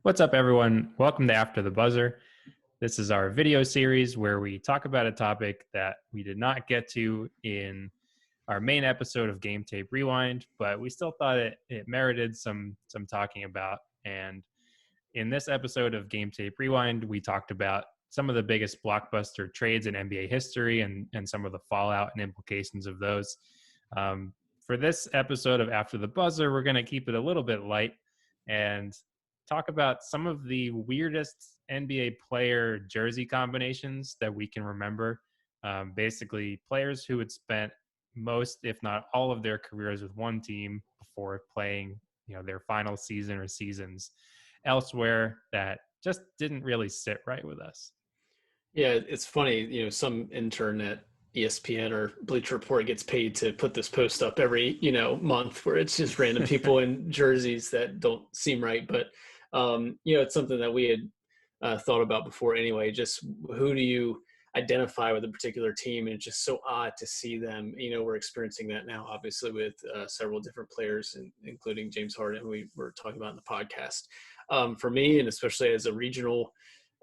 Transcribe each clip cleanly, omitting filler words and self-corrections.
What's up, everyone? Welcome to After the Buzzer. This is our video series where we talk about a topic that we did not get to in our main episode of Game Tape Rewind, but we still thought it merited some talking about. And in this episode of Game Tape Rewind, we talked about some of the biggest blockbuster trades in NBA history and some of the fallout and implications of those. For this episode of After the Buzzer, we're going to keep it a little bit light and talk about some of the weirdest NBA player jersey combinations that we can remember. Basically, players who had spent most, if not all, of their careers with one team before playing, their final season or seasons elsewhere that just didn't really sit right with us. Yeah, it's funny, some intern at ESPN or Bleacher Report gets paid to put this post up every, month where it's just random people in jerseys that don't seem right. But, it's something that we had thought about before anyway. Just who do you identify with a particular team? And it's just so odd to see them. We're experiencing that now, obviously, with several different players, including James Harden, who we were talking about in the podcast. For me, and especially as a regional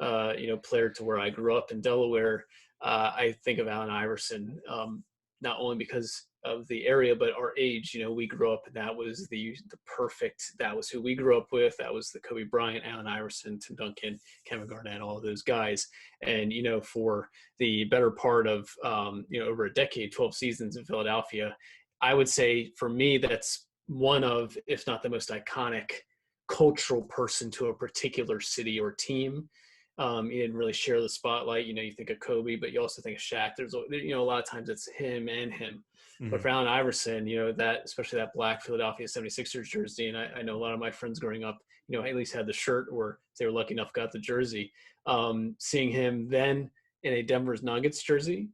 player to where I grew up in Delaware, I think of Allen Iverson, not only because of the area, but our age. We grew up and that was the perfect, that was who we grew up with. That was the Kobe Bryant, Allen Iverson, Tim Duncan, Kevin Garnett, all of those guys. And, for the better part of, over a decade, 12 seasons in Philadelphia, I would say for me, that's one of, if not the most iconic cultural person to a particular city or team. He didn't really share the spotlight. You think of Kobe, but you also think of Shaq. There's, a lot of times it's him and him. Mm-hmm. But for Allen Iverson, that, especially that black Philadelphia 76ers jersey, and I know a lot of my friends growing up, at least had the shirt or they were lucky enough got the jersey. Seeing him then in a Denver Nuggets jersey,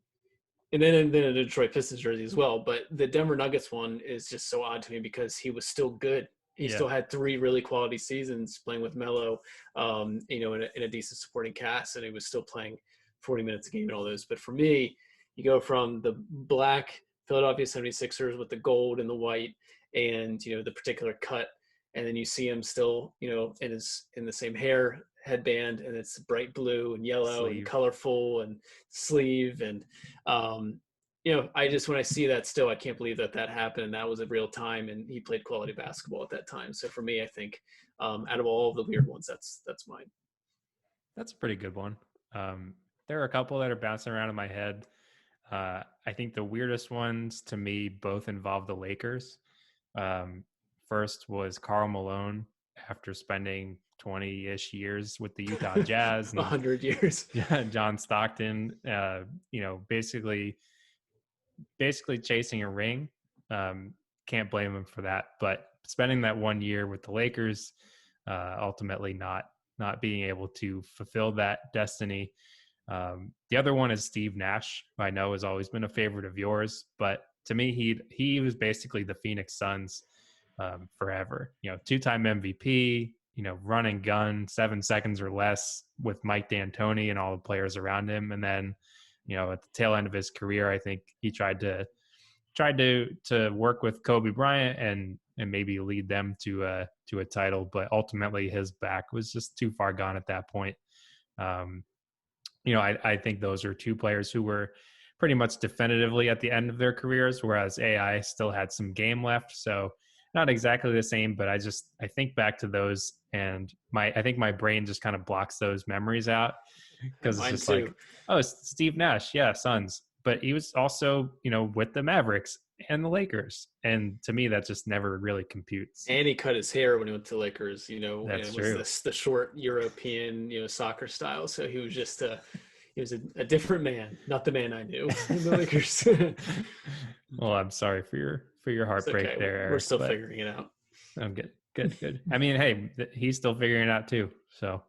and then a Detroit Pistons jersey as well. But the Denver Nuggets one is just so odd to me because he was still good. He still had 3 really quality seasons playing with Melo, in a decent supporting cast, and he was still playing 40 minutes a game and all those. But for me, you go from the black Philadelphia 76ers with the gold and the white and, the particular cut, and then you see him still, in the same hair headband, and it's bright blue and yellow and colorful and sleeve and I just, when I see that still, I can't believe that happened. And that was a real time, and he played quality basketball at that time. So for me, I think out of all of the weird ones, that's mine. That's a pretty good one. There are a couple that are bouncing around in my head. I think the weirdest ones to me both involve the Lakers. First was Karl Malone after spending 20-ish years with the Utah Jazz. 100 years. John Stockton, basically chasing a ring. Can't blame him for that, but spending that 1 year with the Lakers, ultimately not being able to fulfill that destiny. The other one is Steve Nash, who I know has always been a favorite of yours, but to me, he was basically the Phoenix Suns forever. 2-time MVP, run and gun, 7 seconds or less with Mike D'Antoni and all the players around him, and then at the tail end of his career, I think he tried to work with Kobe Bryant and maybe lead them to a title, but ultimately his back was just too far gone at that point. I think those are 2 players who were pretty much definitively at the end of their careers, whereas AI still had some game left. So not exactly the same, but I think back to those, and I think my brain just kind of blocks those memories out. Because it's just like, oh, it's Steve Nash, yeah, Suns. But he was also, with the Mavericks and the Lakers. And to me, that just never really computes. And he cut his hair when he went to the Lakers, That's it was the short European, soccer style. So he was just he was a different man, not the man I knew in the Lakers. Well, I'm sorry for your heartbreak okay. there, Eric, we're still figuring it out. I'm good. I mean, hey, he's still figuring it out too. So.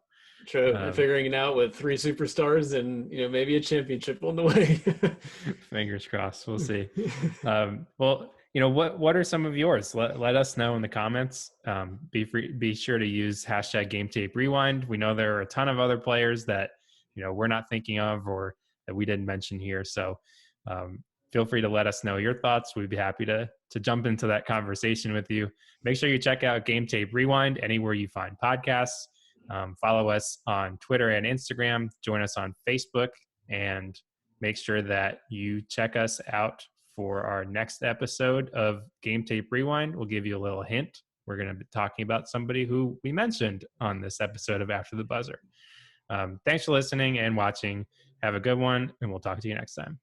True. And figuring it out with 3 superstars and, maybe a championship on the way. Fingers crossed. We'll see. Well, what are some of yours? Let us know in the comments. Be sure to use hashtag Game Tape Rewind. We know there are a ton of other players that, we're not thinking of or that we didn't mention here. So feel free to let us know your thoughts. We'd be happy to jump into that conversation with you. Make sure you check out Game Tape Rewind anywhere you find podcasts. Follow us on Twitter and Instagram. Join us on Facebook, and make sure that you check us out for our next episode of Game Tape Rewind. We'll give you a little hint. We're going to be talking about somebody who we mentioned on this episode of After the Buzzer. Thanks for listening and watching. Have a good one, and we'll talk to you next time.